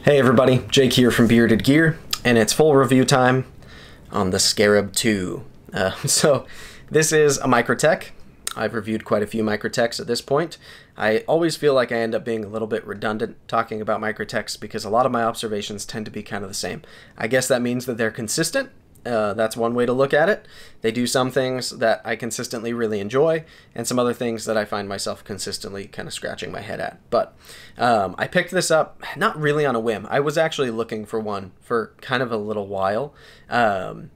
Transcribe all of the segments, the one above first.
Hey everybody, Jake here from Bearded Gear, and it's full review time on the Scarab II. So this is a Microtech. I've reviewed quite a few Microtechs at this point. I always feel like I end up being a little bit redundant talking about Microtechs because a lot of my observations tend to be kind of the same. I guess that means that they're consistent. That's one way to look at it. They do some things that I consistently really enjoy, and some other things that I find myself consistently kind of scratching my head at. But I picked this up not really on a whim. I was actually looking for one for kind of a little while. There's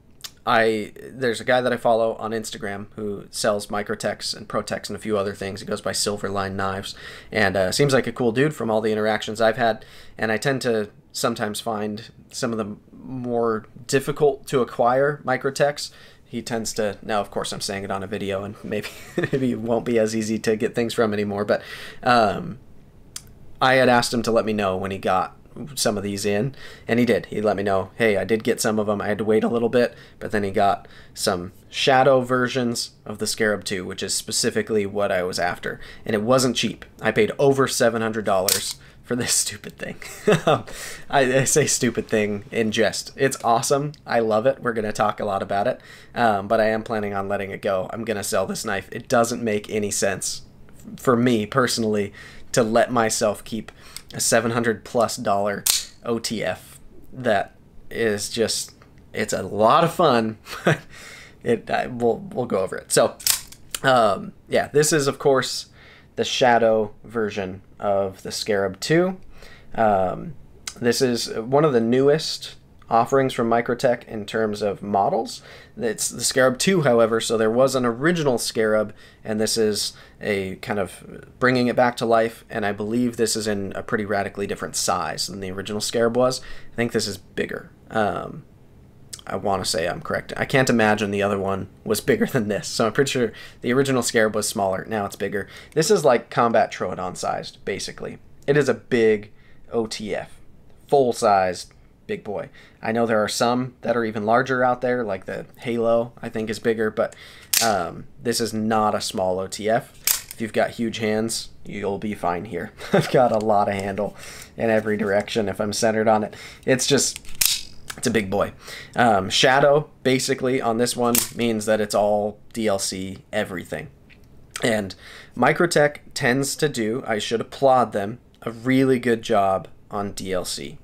a guy that I follow on Instagram who sells Microtechs and Protechs and a few other things. He goes by Silverline Knives, and seems like a cool dude from all the interactions I've had. And I tend to sometimes find some of the more difficult to acquire Microtechs. He tends to, now of course I'm saying it on a video and maybe it won't be as easy to get things from anymore, but I had asked him to let me know when he got some of these in, and he did. He let me know, hey, I did get some of them. I had to wait a little bit, but then he got some Shadow versions of the Scarab II, which is specifically what I was after, and it wasn't cheap. I paid over $700 for this stupid thing. I say stupid thing in jest. It's awesome. I love it. We're going to talk a lot about it, but I am planning on letting it go. I'm going to sell this knife. It doesn't make any sense for me personally to let myself keep a $700+ OTF. That is just, it's a lot of fun, but we'll go over it. So yeah, this is of course the Shadow version of the Scarab II. This is one of the newest offerings from Microtech in terms of models. It's the Scarab II, however, so there was an original Scarab, and this is a kind of bringing it back to life, and I believe this is in a pretty radically different size than the original Scarab was. I think this is bigger. I want to say I'm correct. I can't imagine the other one was bigger than this, so I'm pretty sure the original Scarab was smaller. Now it's bigger. This is like combat Troodon sized, basically. It is a big OTF, full-sized big boy. I know there are some that are even larger out there, like the Halo, I think is bigger, but this is not a small OTF. If you've got huge hands, you'll be fine here. I've got a lot of handle in every direction if I'm centered on it. It's a big boy. Shadow, basically, on this one means that it's all DLC everything. And Microtech tends to do, I should applaud them, a really good job on DLC.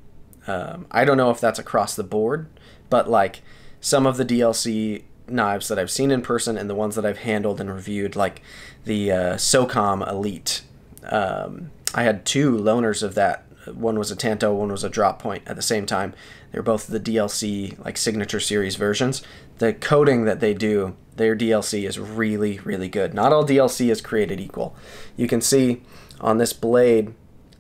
I don't know if that's across the board, but like some of the DLC knives that I've seen in person and the ones that I've handled and reviewed, like the SOCOM Elite. I had two loaners of that. One was a Tanto, one was a Drop Point at the same time. They're both the DLC, like Signature Series versions. The coating that they do, their DLC is really, really good. Not all DLC is created equal. You can see on this blade,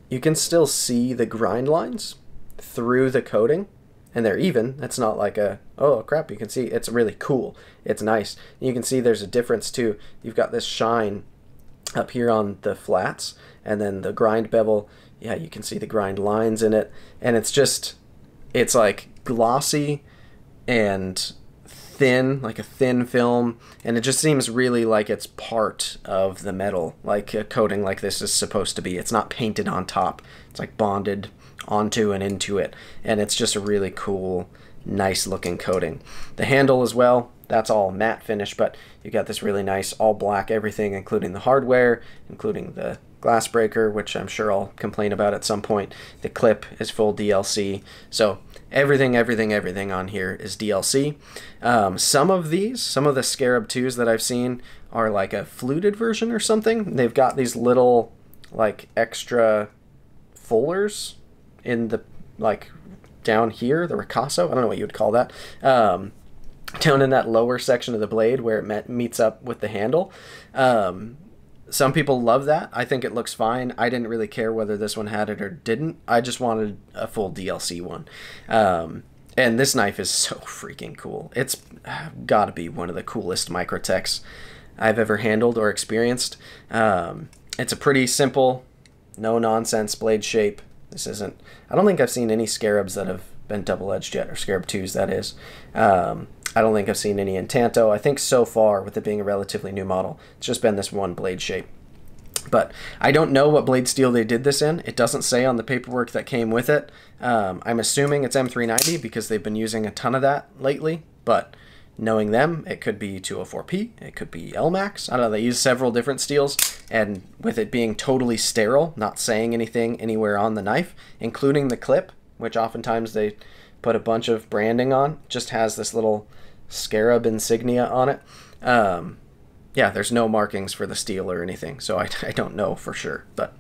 you can still see the grind lines through the coating, and they're even. It's not like a, oh crap, you can see it's really cool. It's nice. You can see there's a difference too. You've got this shine up here on the flats, and then the grind bevel, yeah, you can see the grind lines in it, and it's just, it's like glossy and thin, like a thin film, and it just seems really like it's part of the metal, like a coating like this is supposed to be. It's not painted on top. It's like bonded onto and into it, and it's just a really cool, nice looking coating. The handle as well, that's all matte finish, but you got this really nice all black everything, including the hardware, including the glass breaker, which I'm sure I'll complain about at some point. The clip is full DLC, so everything on here is DLC. Some of the Scarab IIs that I've seen are like a fluted version or something. They've got these little like extra fullers in the, like down here, the ricasso, I don't know what you would call that, down in that lower section of the blade where it meets up with the handle. Some people love that. I think it looks fine. I didn't really care whether this one had it or didn't. I just wanted a full DLC one. And this knife is so freaking cool. It's gotta be one of the coolest Microtechs I've ever handled or experienced. It's a pretty simple, no nonsense blade shape. This isn't, I don't think I've seen any Scarabs that have been double-edged yet, or Scarab IIs that is. I don't think I've seen any in Tanto. I think so far, with it being a relatively new model, it's just been this one blade shape. But I don't know what blade steel they did this in. It doesn't say on the paperwork that came with it. I'm assuming it's M390 because they've been using a ton of that lately. But knowing them, it could be 204P, it could be LMAX. I don't know, they use several different steels. And with it being totally sterile, not saying anything anywhere on the knife, including the clip, which oftentimes they put a bunch of branding on, just has this little scarab insignia on it. Yeah, there's no markings for the steel or anything, so I don't know for sure, but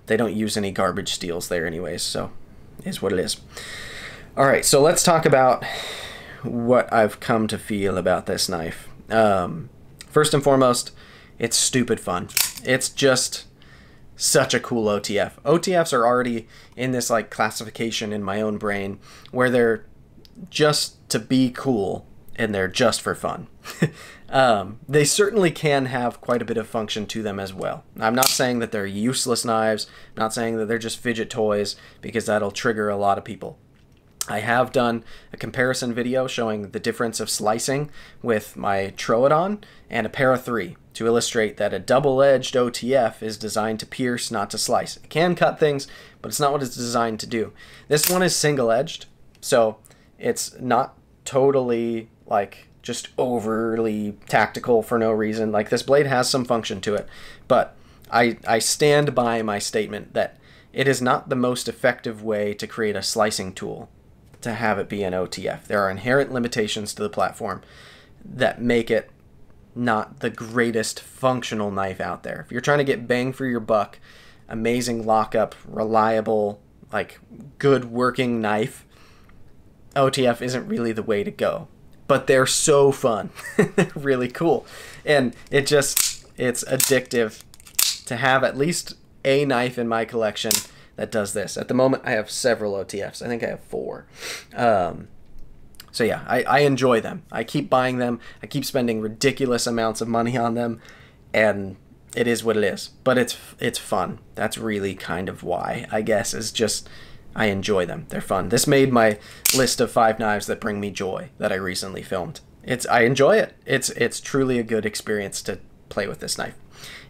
they don't use any garbage steels there anyways, so it is what it is. All right, so let's talk about what I've come to feel about this knife. First and foremost, it's stupid fun. It's just such a cool OTF. OTFs are already in this like classification in my own brain where they're just to be cool and they're just for fun. They certainly can have quite a bit of function to them as well. I'm not saying that they're useless knives. I'm not saying that they're just fidget toys, because that'll trigger a lot of people. I have done a comparison video showing the difference of slicing with my Troodon and a Para 3 to illustrate that a double-edged OTF is designed to pierce, not to slice. It can cut things, but it's not what it's designed to do. This one is single-edged, so it's not totally like just overly tactical for no reason. Like, this blade has some function to it, but I stand by my statement that it is not the most effective way to create a slicing tool to have it be an OTF. There are inherent limitations to the platform that make it not the greatest functional knife out there. If you're trying to get bang for your buck, amazing lockup, reliable, like good working knife, OTF isn't really the way to go. But they're so fun. They're really cool. And it's addictive to have at least a knife in my collection that does this. At the moment, I have several OTFs. I think I have 4. So yeah, I enjoy them. I keep buying them. I keep spending ridiculous amounts of money on them, and it is what it is. But it's fun. That's really kind of why, I guess, is just I enjoy them. They're fun. This made my list of 5 knives that bring me joy that I recently filmed. I enjoy it. It's truly a good experience to play with this knife.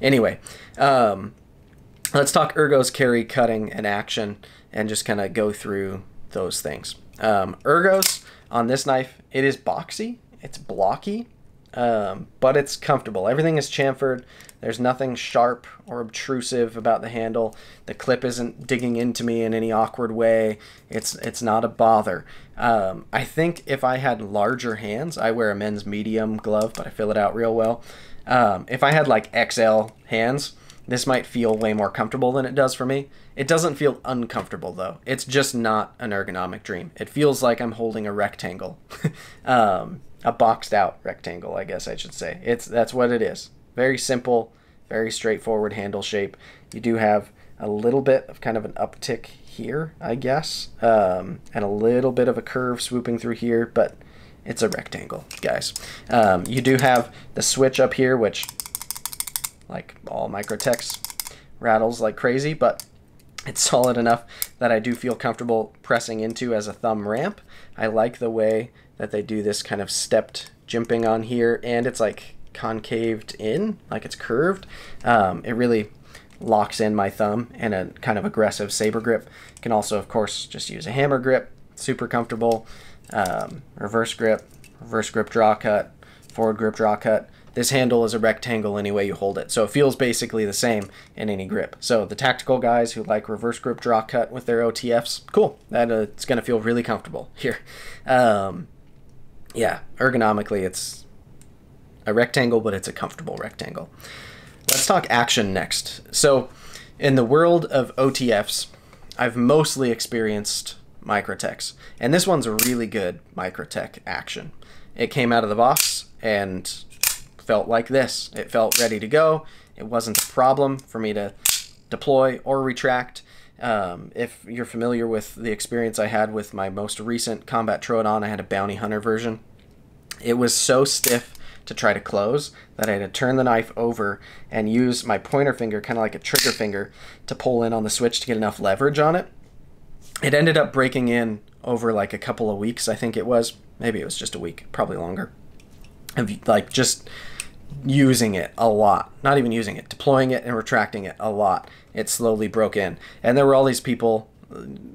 Anyway, let's talk ergos, carry, cutting, and action, and just kind of go through those things. Ergos on this knife, it is boxy, it's blocky, but it's comfortable. Everything is chamfered. There's nothing sharp or obtrusive about the handle. The clip isn't digging into me in any awkward way. It's not a bother. I think if I had larger hands, I wear a men's medium glove, but I fill it out real well. If I had like XL hands, this might feel way more comfortable than it does for me. It doesn't feel uncomfortable though. It's just not an ergonomic dream. It feels like I'm holding a rectangle. A boxed out rectangle, I guess I should say. That's what it is. Very simple, very straightforward handle shape. You do have a little bit of kind of an uptick here, I guess, and a little bit of a curve swooping through here, but it's a rectangle, guys. You do have the switch up here, which, like all Microtechs, rattles like crazy, but it's solid enough that I do feel comfortable pressing into as a thumb ramp. I like the way that they do this kind of stepped jimping on here, and it's like concaved in, like it's curved. It really locks in my thumb in a kind of aggressive saber grip. You can also, of course, just use a hammer grip. Super comfortable. Reverse grip draw cut, forward grip draw cut. This handle is a rectangle any way you hold it, so it feels basically the same in any grip. So the tactical guys who like reverse grip draw cut with their OTFs, cool. It's going to feel really comfortable here. Yeah, ergonomically it's a rectangle, but it's a comfortable rectangle. Let's talk action next. So in the world of OTFs, I've mostly experienced Microtechs, and this one's a really good Microtech action. It came out of the box and felt like this. It felt ready to go. It wasn't a problem for me to deploy or retract. If you're familiar with the experience I had with my most recent Combat Troodon, I had a Bounty Hunter version. It was so stiff to try to close that I had to turn the knife over and use my pointer finger, kind of like a trigger finger, to pull in on the switch to get enough leverage on it. It ended up breaking in over like a couple of weeks, I think it was. Maybe it was just a week, probably longer. Of like just using it a lot. Not even using it, deploying it and retracting it a lot. It slowly broke in. And there were all these people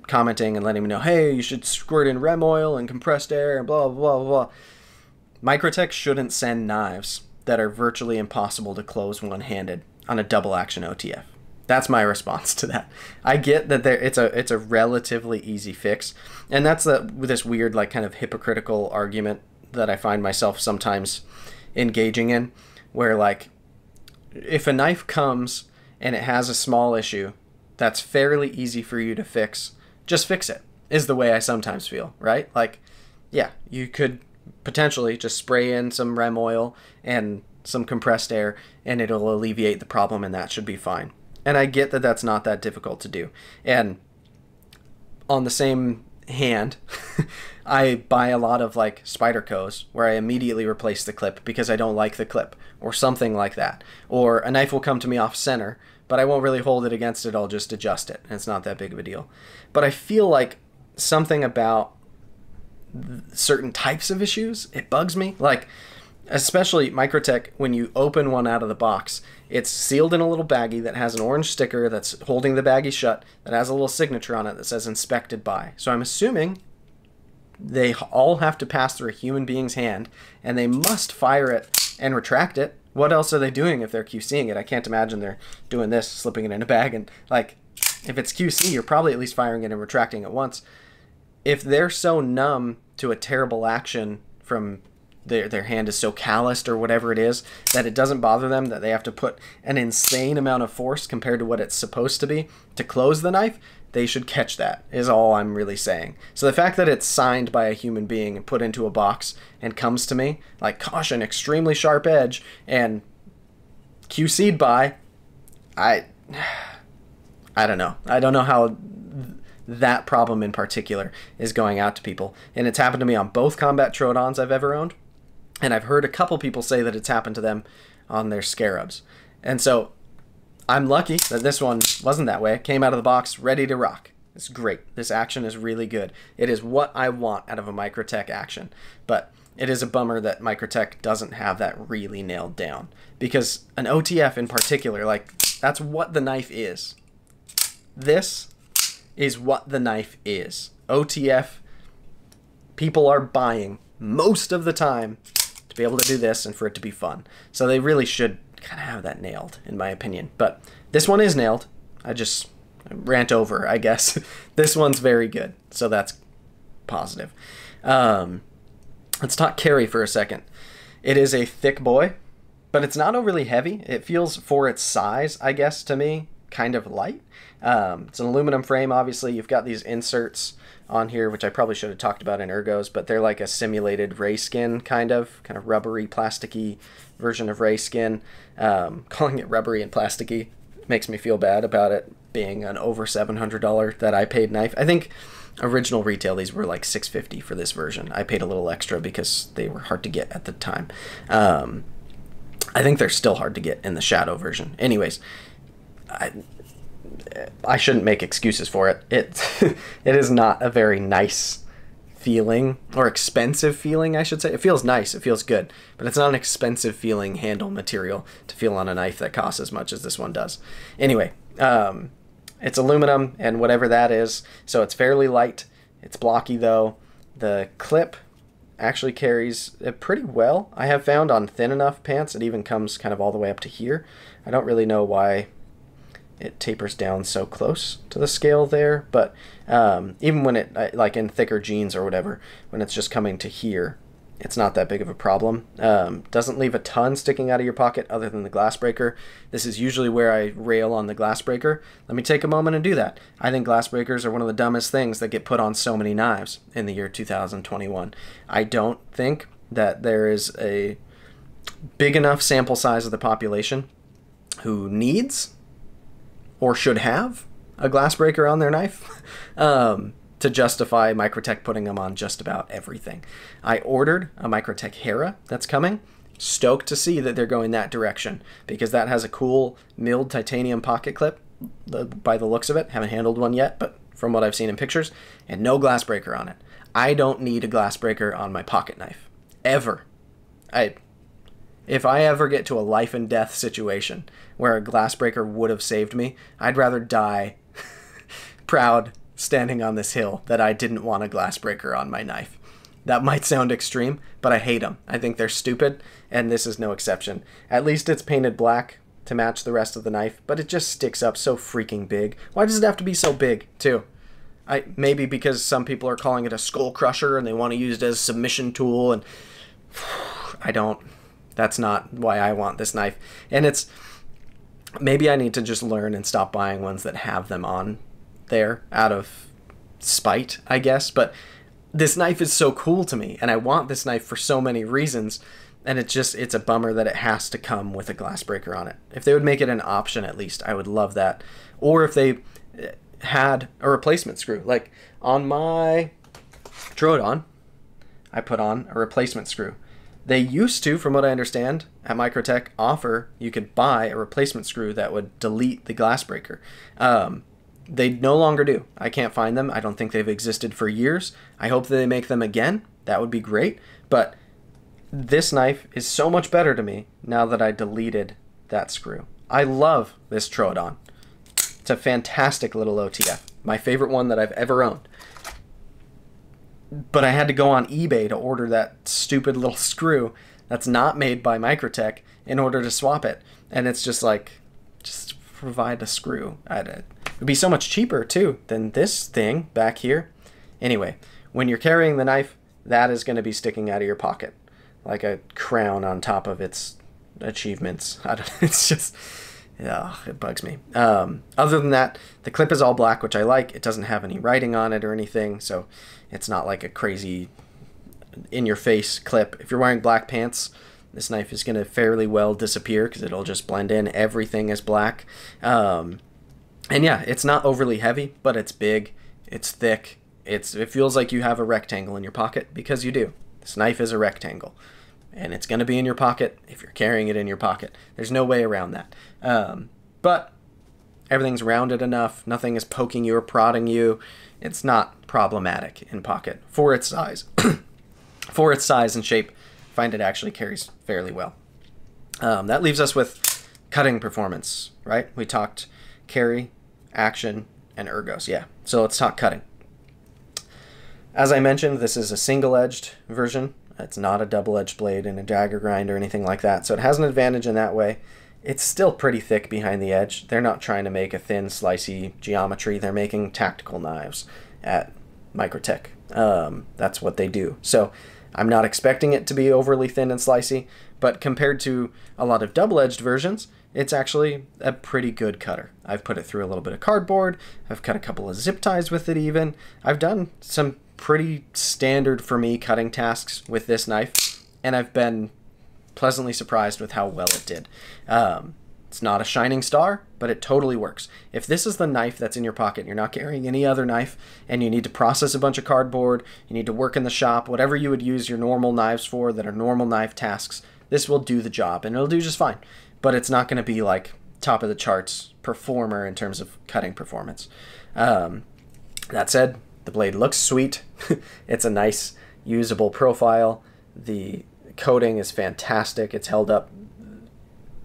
commenting and letting me know, hey, you should squirt in rem oil and compressed air and blah, blah, blah, blah. Microtech shouldn't send knives that are virtually impossible to close one-handed on a double action OTF. That's my response to that. I get that it's a relatively easy fix, and that's this weird, like, kind of hypocritical argument that I find myself sometimes engaging in, where, like, if a knife comes and it has a small issue that's fairly easy for you to fix, just fix it, is the way I sometimes feel, right? Like, yeah, you could potentially just spray in some rem oil and some compressed air and it'll alleviate the problem, and that should be fine. And I get that that's not that difficult to do. And on the same hand, I buy a lot of, like, Spyderco's where I immediately replace the clip because I don't like the clip or something like that. Or a knife will come to me off center, but I won't really hold it against it. I'll just adjust it, and it's not that big of a deal. But I feel like something about certain types of issues, it bugs me. Like, especially Microtech, when you open one out of the box, it's sealed in a little baggie that has an orange sticker that's holding the baggie shut, that has a little signature on it that says inspected by. So I'm assuming they all have to pass through a human being's hand, and they must fire it and retract it. What else are they doing if they're QCing it? I can't imagine they're doing this, slipping it in a bag, and, like, if it's QC, you're probably at least firing it and retracting it once. If they're so numb to a terrible action from their hand is so calloused or whatever it is that it doesn't bother them, that they have to put an insane amount of force compared to what it's supposed to be to close the knife, they should catch that, is all I'm really saying. So the fact that it's signed by a human being and put into a box and comes to me, like, caution, extremely sharp edge, and QC'd by, I don't know. I don't know how that problem in particular is going out to people. And it's happened to me on both combat Trodons I've ever owned. And I've heard a couple people say that it's happened to them on their Scarabs. And so I'm lucky that this one wasn't that way. It came out of the box ready to rock. It's great. This action is really good. It is what I want out of a Microtech action. But it is a bummer that Microtech doesn't have that really nailed down. Because an OTF in particular, like, that's what the knife is. This is what the knife is. OTF, people are buying most of the time to be able to do this and for it to be fun. So they really should kind of have that nailed, in my opinion. But this one is nailed. I just rant over, I guess. This one's very good, so that's positive. Let's talk carry for a second. It is a thick boy, but it's not overly heavy. It feels, for its size, I guess, to me, kind of light. It's an aluminum frame, obviously. You've got these inserts on here, which I probably should have talked about in ergos, but they're like a simulated ray skin, kind of rubbery, plasticky version of ray skin. Calling it rubbery and plasticky makes me feel bad about it being an over $700 that I paid knife. I think original retail, these were like $650 for this version. I paid a little extra because they were hard to get at the time. I think they're still hard to get in the Shadow version. Anyways, I shouldn't make excuses for it. It is not a very nice feeling, or expensive feeling, I should say. It feels nice, it feels good, but it's not an expensive feeling handle material to feel on a knife that costs as much as this one does. Anyway, it's aluminum and whatever that is, so it's fairly light. It's blocky though. The clip actually carries it pretty well. I have found on thin enough pants it even comes kind of all the way up to here. I don't really know why it tapers down so close to the scale there, but even when it, like in thicker jeans or whatever, when it's just coming to here, it's not that big of a problem. Doesn't leave a ton sticking out of your pocket other than the glass breaker. This is usually where I rail on the glass breaker. Let me take a moment and do that. I think glass breakers are one of the dumbest things that get put on so many knives in the year 2021. I don't think that there is a big enough sample size of the population who needs or should have a glass breaker on their knife to justify Microtech putting them on just about everything. I ordered a Microtech Hera that's coming. Stoked to see that they're going that direction, because that has a cool milled titanium pocket clip by the looks of it. Haven't handled one yet, but from what I've seen in pictures, and no glass breaker on it. I don't need a glass breaker on my pocket knife. Ever. If I ever get to a life and death situation where a glass breaker would have saved me, I'd rather die proud standing on this hill that I didn't want a glass breaker on my knife. That might sound extreme, but I hate them. I think they're stupid, and this is no exception. At least it's painted black to match the rest of the knife, but it just sticks up so freaking big. Why does it have to be so big, too? Maybe because some people are calling it a skull crusher and they want to use it as a submission tool, and I don't. That's not why I want this knife. And it's, maybe I need to just learn and stop buying ones that have them on there out of spite, I guess. But this knife is so cool to me, and I want this knife for so many reasons, and it's a bummer that it has to come with a glass breaker on it. If they would make it an option, at least, I would love that. Or if they had a replacement screw. Like on my Troodon, I put on a replacement screw. They used to, from what I understand, at Microtech offer you could buy a replacement screw that would delete the glass breaker. They no longer do. I can't find them. I don't think they've existed for years. I hope that they make them again. That would be great. But this knife is so much better to me now that I deleted that screw. I love this Troodon. It's a fantastic little OTF. My favorite one that I've ever owned. But I had to go on eBay to order that stupid little screw that's not made by Microtech in order to swap it. And it's just like, just provide a screw. It would be so much cheaper, too, than this thing back here. Anyway, when you're carrying the knife, that is going to be sticking out of your pocket like a crown on top of its achievements. It's just... yeah, it bugs me. Other than that, the clip is all black, which I like. It doesn't have any writing on it or anything, so it's not like a crazy in-your-face clip. If you're wearing black pants, this knife is going to fairly well disappear because it'll just blend in. Everything is black. And yeah, it's not overly heavy, but it's big. It's thick. It feels like you have a rectangle in your pocket because you do. This knife is a rectangle. And it's going to be in your pocket if you're carrying it in your pocket. There's no way around that. But everything's rounded enough. Nothing is poking you or prodding you. It's not problematic in pocket for its size. For its size and shape, I find it actually carries fairly well. That leaves us with cutting performance, right? We talked carry, action, and ergos. Yeah, so let's talk cutting. As I mentioned, this is a single-edged version. It's not a double-edged blade and a dagger grind or anything like that, so it has an advantage in that way. It's still pretty thick behind the edge. They're not trying to make a thin, slicey geometry. They're making tactical knives at Microtech. That's what they do. So I'm not expecting it to be overly thin and slicey, but compared to a lot of double-edged versions, it's actually a pretty good cutter. I've put it through a little bit of cardboard. I've cut a couple of zip ties with it even. I've done some pretty standard for me cutting tasks with this knife, and I've been pleasantly surprised with how well it did. It's not a shining star, but it totally works. If this is the knife that's in your pocket and you're not carrying any other knife and you need to process a bunch of cardboard, you need to work in the shop, whatever you would use your normal knives for that are normal knife tasks, this will do the job and it'll do just fine. But it's not going to be like top of the charts performer in terms of cutting performance. That said, the blade looks sweet. It's a nice usable profile. The coating is fantastic. It's held up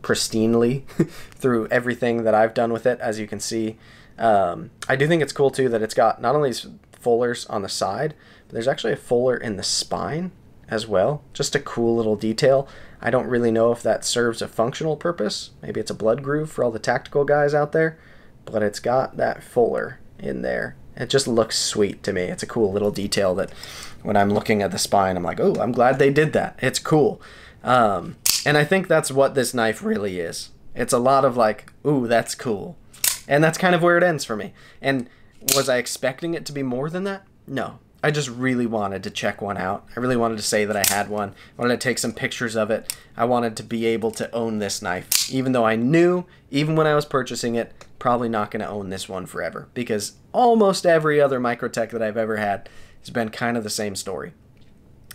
pristinely through everything that I've done with it, as you can see. I do think it's cool too that it's got not only these fullers on the side, but there's actually a fuller in the spine as well. Just a cool little detail. I don't really know if that serves a functional purpose. Maybe it's a blood groove for all the tactical guys out there, but it's got that fuller in there. It just looks sweet to me. It's a cool little detail that when I'm looking at the spine, I'm like, oh, I'm glad they did that. It's cool. And I think that's what this knife really is. It's a lot of like, ooh, that's cool. And that's kind of where it ends for me. And was I expecting it to be more than that? No. I just really wanted to check one out. I really wanted to say that I had one. I wanted to take some pictures of it. I wanted to be able to own this knife, even though I knew, even when I was purchasing it, probably not going to own this one forever, because almost every other Microtech that I've ever had has been kind of the same story.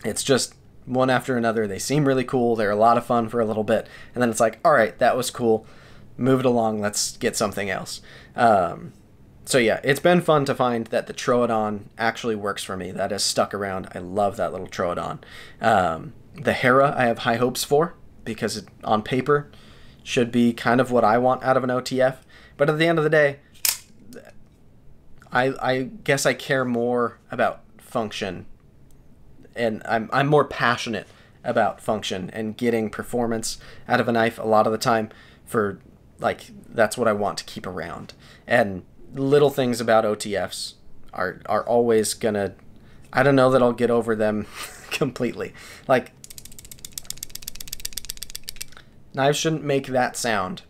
It's just one after another. They seem really cool. They're a lot of fun for a little bit. And then it's like, all right, that was cool. Move it along. Let's get something else. So yeah, it's been fun to find that the Troodon actually works for me. That has stuck around. I love that little Troodon. The Hera I have high hopes for, because it, on paper, should be kind of what I want out of an OTF. But at the end of the day, I guess I care more about function, and I'm more passionate about function and getting performance out of a knife a lot of the time. For like, that's what I want to keep around. And little things about OTFs are always gonna, I don't know that I'll get over them completely. Like, knives shouldn't make that sound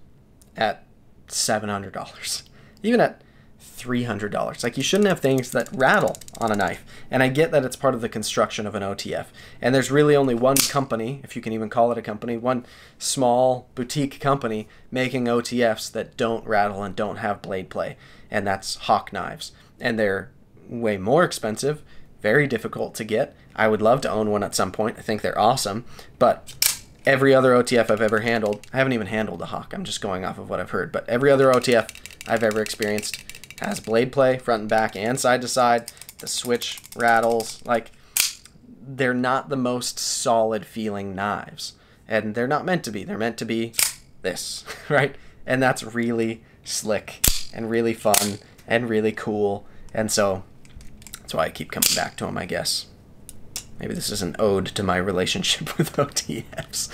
at $700, even at $300. Like, you shouldn't have things that rattle on a knife. And I get that it's part of the construction of an OTF. And there's really only one company, if you can even call it a company, one small boutique company making OTFs that don't rattle and don't have blade play. And that's Hawk Knives. And they're way more expensive, very difficult to get. I would love to own one at some point. I think they're awesome. But every other OTF I've ever handled, I haven't even handled a Hawk, I'm just going off of what I've heard, but every other OTF I've ever experienced has blade play, front and back and side to side. The switch rattles. Like, they're not the most solid feeling knives. And they're not meant to be. They're meant to be this, right? And that's really slick and really fun and really cool. And so that's why I keep coming back to them, I guess. Maybe this is an ode to my relationship with OTFs.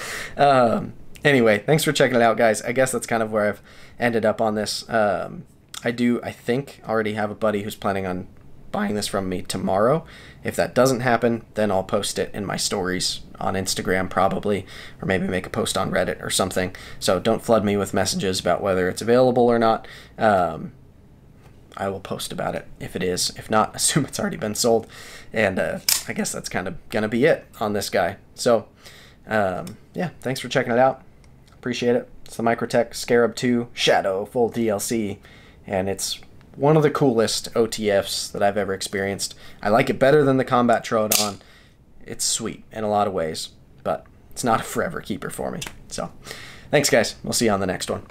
Anyway, thanks for checking it out, guys. I guess that's kind of where I've ended up on this. I think, already have a buddy who's planning on buying this from me tomorrow. If that doesn't happen, then I'll post it in my stories on Instagram probably, or maybe make a post on Reddit or something. So don't flood me with messages about whether it's available or not. I will post about it if it is. If not, assume it's already been sold. And I guess that's kind of going to be it on this guy. So, yeah, thanks for checking it out. Appreciate it. It's the Microtech Scarab II Shadow full DLC. And it's one of the coolest OTFs that I've ever experienced. I like it better than the Combat Troodon. It's sweet in a lot of ways, but it's not a forever keeper for me. So, thanks, guys. We'll see you on the next one.